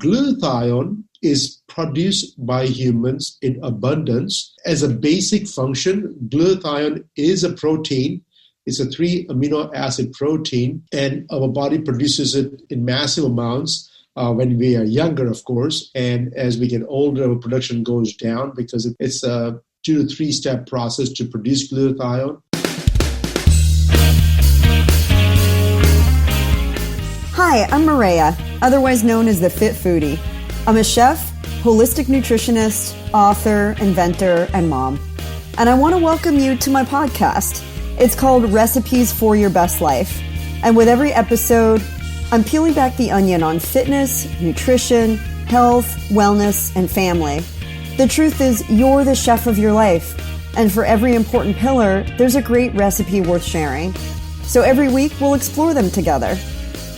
Glutathione is produced by humans in abundance. As a basic function, glutathione is a protein. It's a 3 amino acid protein, and our body produces it in massive amounts when we are younger, of course. And as we get older, our production goes down because it's a 2 to 3 step process to produce glutathione. Hi, I'm Maria, otherwise known as the Fit Foodie. I'm a chef, holistic nutritionist, author, inventor, and mom. And I want to welcome you to my podcast. It's called Recipes for Your Best Life. And with every episode, I'm peeling back the onion on fitness, nutrition, health, wellness, and family. The truth is, you're the chef of your life. And for every important pillar, there's a great recipe worth sharing. So every week, we'll explore them together.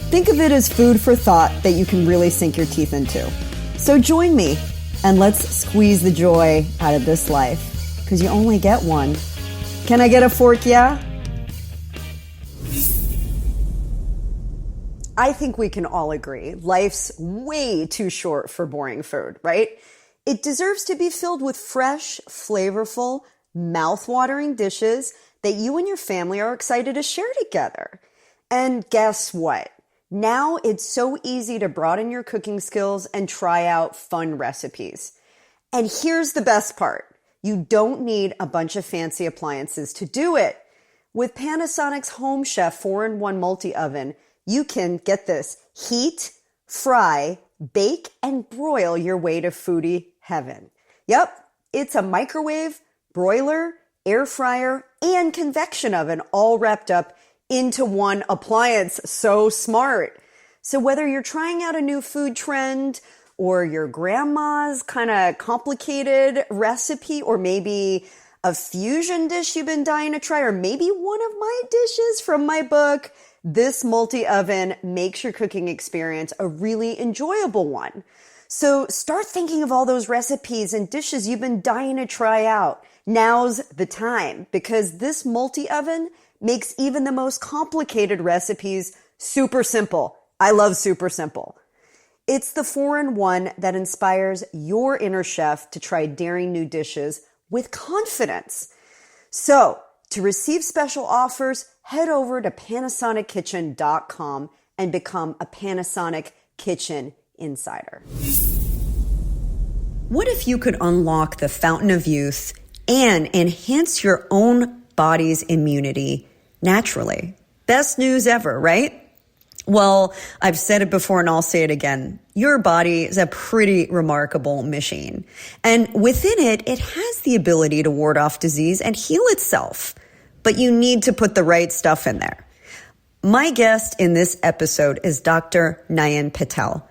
Think of it as food for thought that you can really sink your teeth into. So join me, and let's squeeze the joy out of this life, because you only get one. Can I get a fork, yeah? I think we can all agree life's way too short for boring food, right? It deserves to be filled with fresh, flavorful, mouth-watering dishes that you and your family are excited to share together. And guess what? Now it's so easy to broaden your cooking skills and try out fun recipes. And here's the best part. You don't need a bunch of fancy appliances to do it. With Panasonic's Home Chef 4-in-1 multi-oven, you can, get this, heat, fry, bake, and broil your way to foodie heaven. Yep, it's a microwave, broiler, air fryer, and convection oven all wrapped up into one appliance. So smart. So whether you're trying out a new food trend or your grandma's kind of complicated recipe, or maybe a fusion dish you've been dying to try, or maybe one of my dishes from my book, this multi-oven makes your cooking experience a really enjoyable one. So start thinking of all those recipes and dishes you've been dying to try out. Now's the time, because this multi-oven makes even the most complicated recipes super simple. I love super simple. It's the 4-in-1 that inspires your inner chef to try daring new dishes with confidence. So, to receive special offers, head over to PanasonicKitchen.com and become a Panasonic Kitchen Insider. What if you could unlock the fountain of youth and enhance your own body's immunity naturally? Best news ever, right? Well, I've said it before and I'll say it again. Your body is a pretty remarkable machine. And within it, it has the ability to ward off disease and heal itself. But you need to put the right stuff in there. My guest in this episode is Dr. Nayan Patel.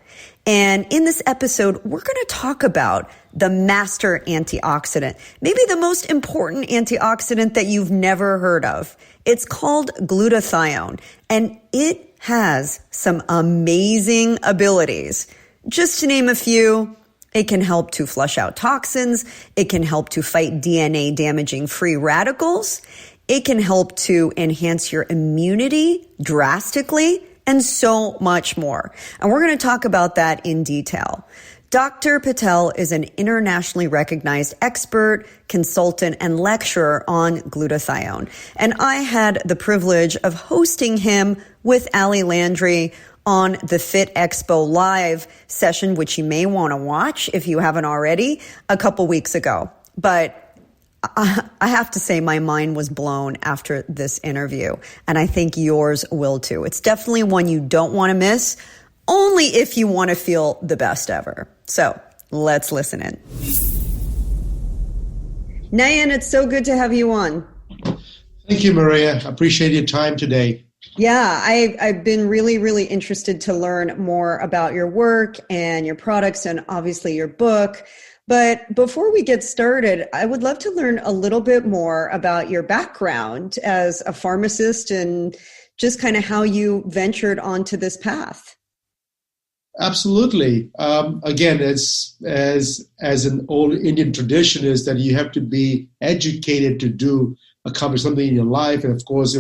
And in this episode, we're going to talk about the master antioxidant, maybe the most important antioxidant that you've never heard of. It's called glutathione, and it has some amazing abilities. Just to name a few, it can help to flush out toxins. It can help to fight DNA damaging free radicals. It can help to enhance your immunity drastically, and so much more. And we're going to talk about that in detail. Dr. Patel is an internationally recognized expert, consultant, and lecturer on glutathione. And I had the privilege of hosting him with Ali Landry on the Fit Expo Live session, which you may want to watch if you haven't already, a couple weeks ago. But I have to say my mind was blown after this interview, and I think yours will too. It's definitely one you don't want to miss, only if you want to feel the best ever. So let's listen in. Nayan, it's so good to have you on. Thank you, Maria. I appreciate your time today. Yeah, I've been really, really interested to learn more about your work and your products and obviously your book. But before we get started, I would love to learn a little bit more about your background as a pharmacist and just kind of how you ventured onto this path. Absolutely. Again, as an old Indian tradition is that you have to be educated to accomplish something in your life. And of course,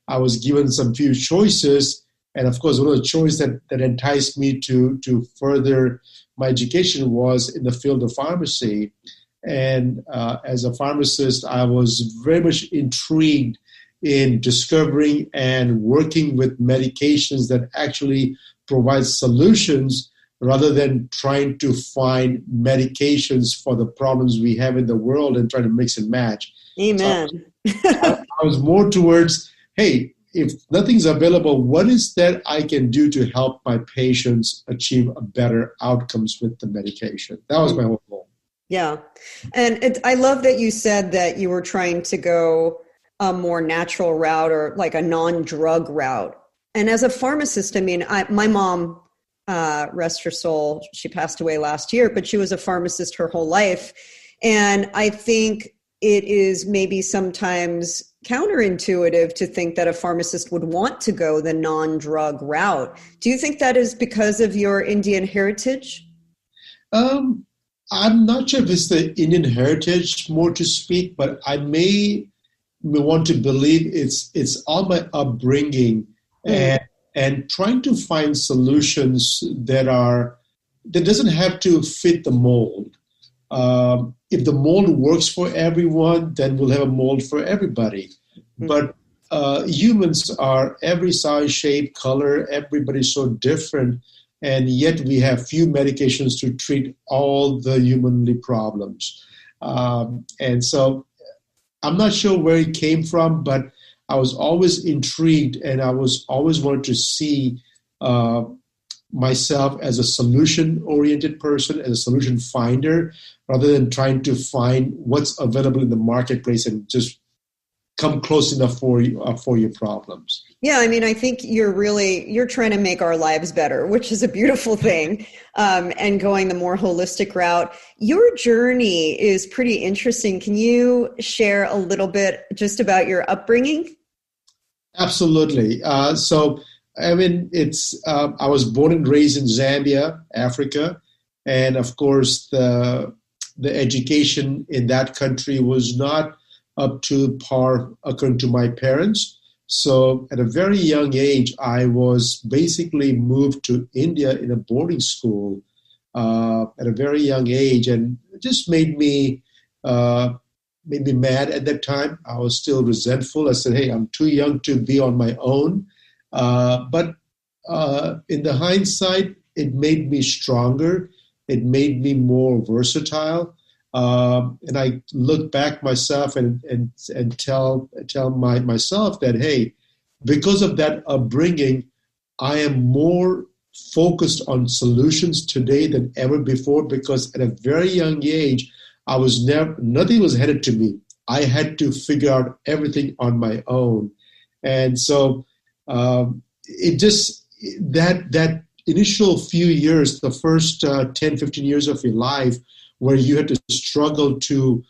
I was given some few choices, And of course, one of the choices that enticed me to further my education was in the field of pharmacy. And as a pharmacist, I was very much intrigued in discovering and working with medications that actually provide solutions rather than trying to find medications for the problems we have in the world and trying to mix and match. Amen. So I was more towards, hey, if nothing's available, what is that I can do to help my patients achieve a better outcomes with the medication? That was my whole goal. Yeah. And I love that you said that you were trying to go a more natural route or like a non-drug route. And as a pharmacist, I mean, my mom, rest her soul, she passed away last year, but she was a pharmacist her whole life. And I think it is maybe sometimes counterintuitive to think that a pharmacist would want to go the non-drug route. Do you think that is because of your Indian heritage? I'm not sure if it's the Indian heritage, more to speak, but I may want to believe it's all my upbringing and trying to find solutions that doesn't have to fit the mold. If the mold works for everyone, then we'll have a mold for everybody. Mm-hmm. But humans are every size, shape, color, everybody's so different. And yet we have few medications to treat all the humanly problems. And so I'm not sure where it came from, but I was always intrigued and I was always wanted to see myself as a solution-oriented person, as a solution finder, rather than trying to find what's available in the marketplace and just come close enough for your problems. Yeah, I mean, I think you're trying to make our lives better, which is a beautiful thing, and going the more holistic route. Your journey is pretty interesting. Can you share a little bit just about your upbringing? Absolutely. So, I mean, I was born and raised in Zambia, Africa, and of course, the education in that country was not up to par according to my parents. So at a very young age, I was basically moved to India in a boarding school at a very young age, and it just made me mad at that time. I was still resentful. I said, hey, I'm too young to be on my own. But in the hindsight, it made me stronger. It made me more versatile. And I look back myself and tell myself that, hey, because of that upbringing, I am more focused on solutions today than ever before, because at a very young age, nothing was handed to me. I had to figure out everything on my own. And so that initial few years, the first 10, 15 years of your life, where you had to struggle to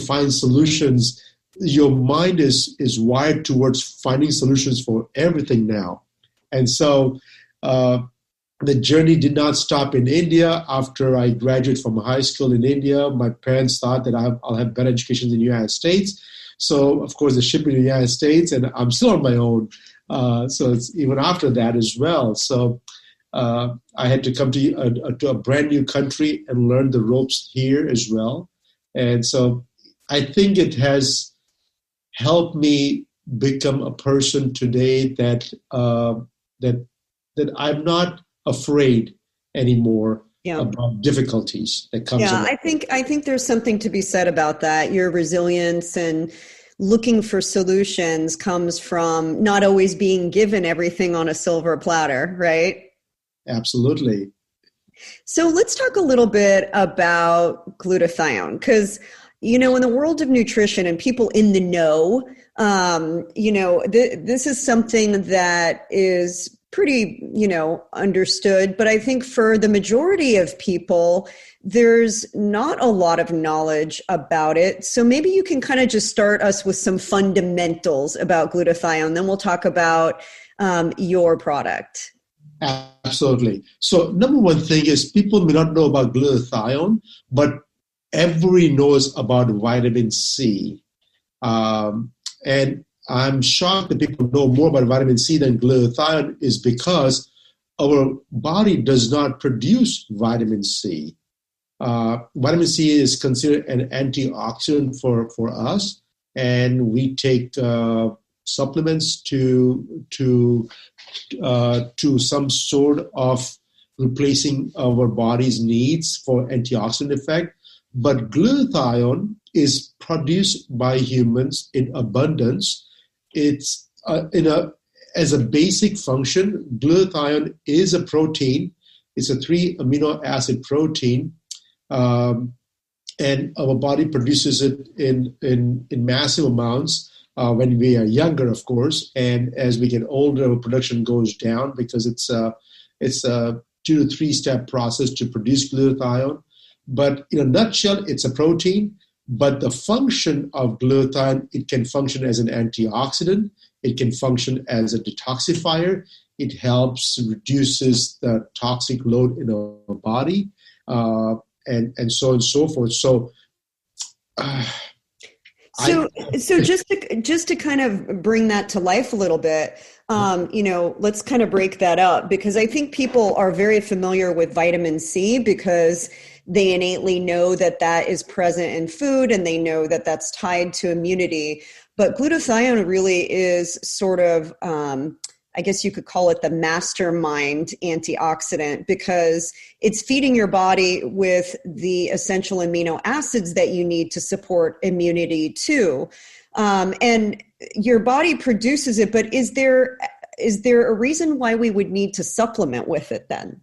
find solutions, your mind is wired towards finding solutions for everything now. And so the journey did not stop in India. After I graduated from high school in India, my parents thought that I'll have better education in the United States. So, of course, they shipped me to the United States, and I'm still on my own. So it's even after that as well. So I had to come to a brand new country and learn the ropes here as well. And so I think it has helped me become a person today that I'm not afraid anymore about difficulties that comes along. I think there's something to be said about that. Your resilience and looking for solutions comes from not always being given everything on a silver platter, right? Absolutely. So let's talk a little bit about glutathione, because, in the world of nutrition and people in the know, this is something that is pretty, understood. But I think for the majority of people, there's not a lot of knowledge about it. So maybe you can kind of just start us with some fundamentals about glutathione. Then we'll talk about your product. Absolutely. So number one thing is people may not know about glutathione, but everybody knows about vitamin C. And I'm shocked that people know more about vitamin C than glutathione is because our body does not produce vitamin C. Vitamin C is considered an antioxidant for us, and we take supplements to some sort of replacing our body's needs for antioxidant effect. But glutathione is produced by humans in abundance. It's as a basic function. Glutathione is a protein. It's a 3 amino acid protein. And our body produces it in massive amounts when we are younger, of course. And as we get older, our production goes down because it's a 2 to 3 step process to produce glutathione. But in a nutshell, it's a protein. But the function of glutathione, it can function as an antioxidant. It can function as a detoxifier. It helps reduces the toxic load in our body. And so on and so forth. So just to kind of bring that to life a little bit, let's kind of break that up, because I think people are very familiar with vitamin C because they innately know that that is present in food and they know that that's tied to immunity. But glutathione really is sort of, I guess you could call it the mastermind antioxidant, because it's feeding your body with the essential amino acids that you need to support immunity too. And your body produces it, but is there a reason why we would need to supplement with it then?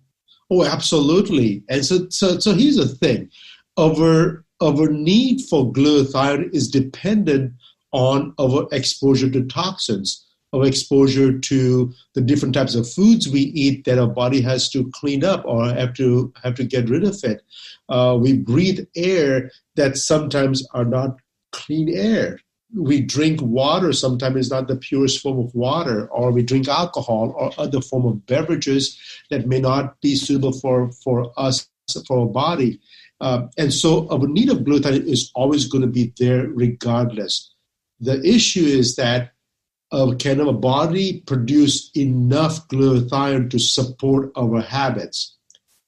Oh, absolutely. And so here's the thing. Our need for glutathione is dependent on our exposure to toxins, our exposure to the different types of foods we eat that our body has to clean up or have to get rid of it. We breathe air that sometimes are not clean air. We drink water, sometimes it's not the purest form of water, or we drink alcohol or other form of beverages that may not be suitable for us, for our body. And so our need of glutathione is always going to be there regardless. The issue is that can our body produce enough glutathione to support our habits?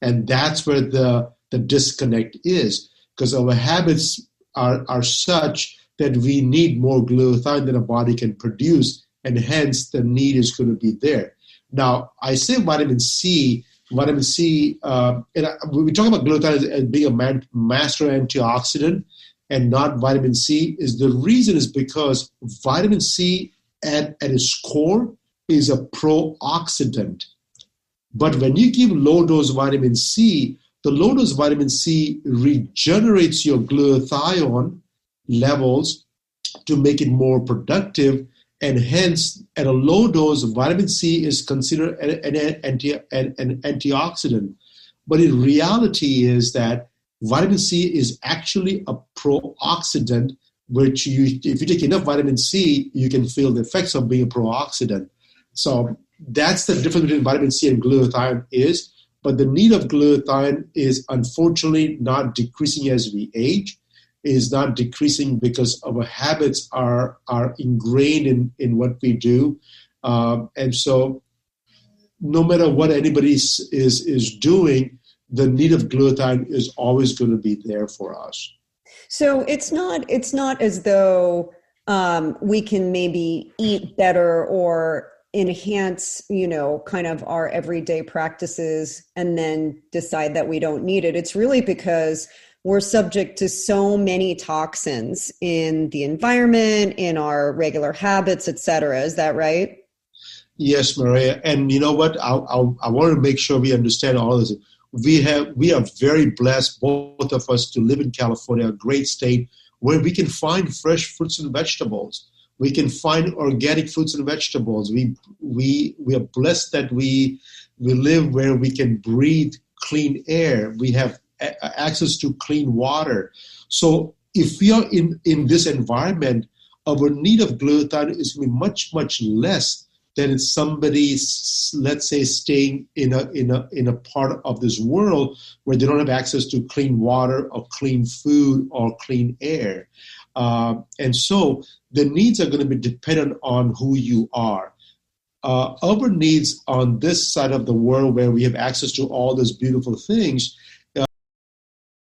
And that's where the disconnect is, because our habits are such that we need more glutathione than our body can produce, and hence the need is going to be there. Now, I say vitamin C, and we talk about glutathione as being a master antioxidant and not vitamin C. The reason is because vitamin C at its core is a pro-oxidant. But when you give low-dose vitamin C, the low-dose vitamin C regenerates your glutathione levels to make it more productive, and hence at a low dose, vitamin C is considered an antioxidant. But in reality is that vitamin C is actually a pro-oxidant, which if you take enough vitamin C, you can feel the effects of being a pro-oxidant. So that's the difference between vitamin C and glutathione is. But the need of glutathione is unfortunately not decreasing as we age. Is not decreasing because our habits are ingrained in what we do. And so no matter what anybody is doing, the need of glutathione is always going to be there for us. So it's not as though we can maybe eat better or enhance, kind of our everyday practices and then decide that we don't need it. It's really because we're subject to so many toxins in the environment, in our regular habits, et cetera. Is that right? Yes, Maria. And you know what? I want to make sure we understand all of this. We are very blessed, both of us, to live in California, a great state where we can find fresh fruits and vegetables. We can find organic fruits and vegetables. We are blessed that we live where we can breathe clean air. We have access to clean water. So if we are in this environment, our need of glutathione is going to be much, much less than if somebody's, let's say, staying in a part of this world where they don't have access to clean water or clean food or clean air. And so the needs are going to be dependent on who you are. Urban needs on this side of the world where we have access to all these beautiful things,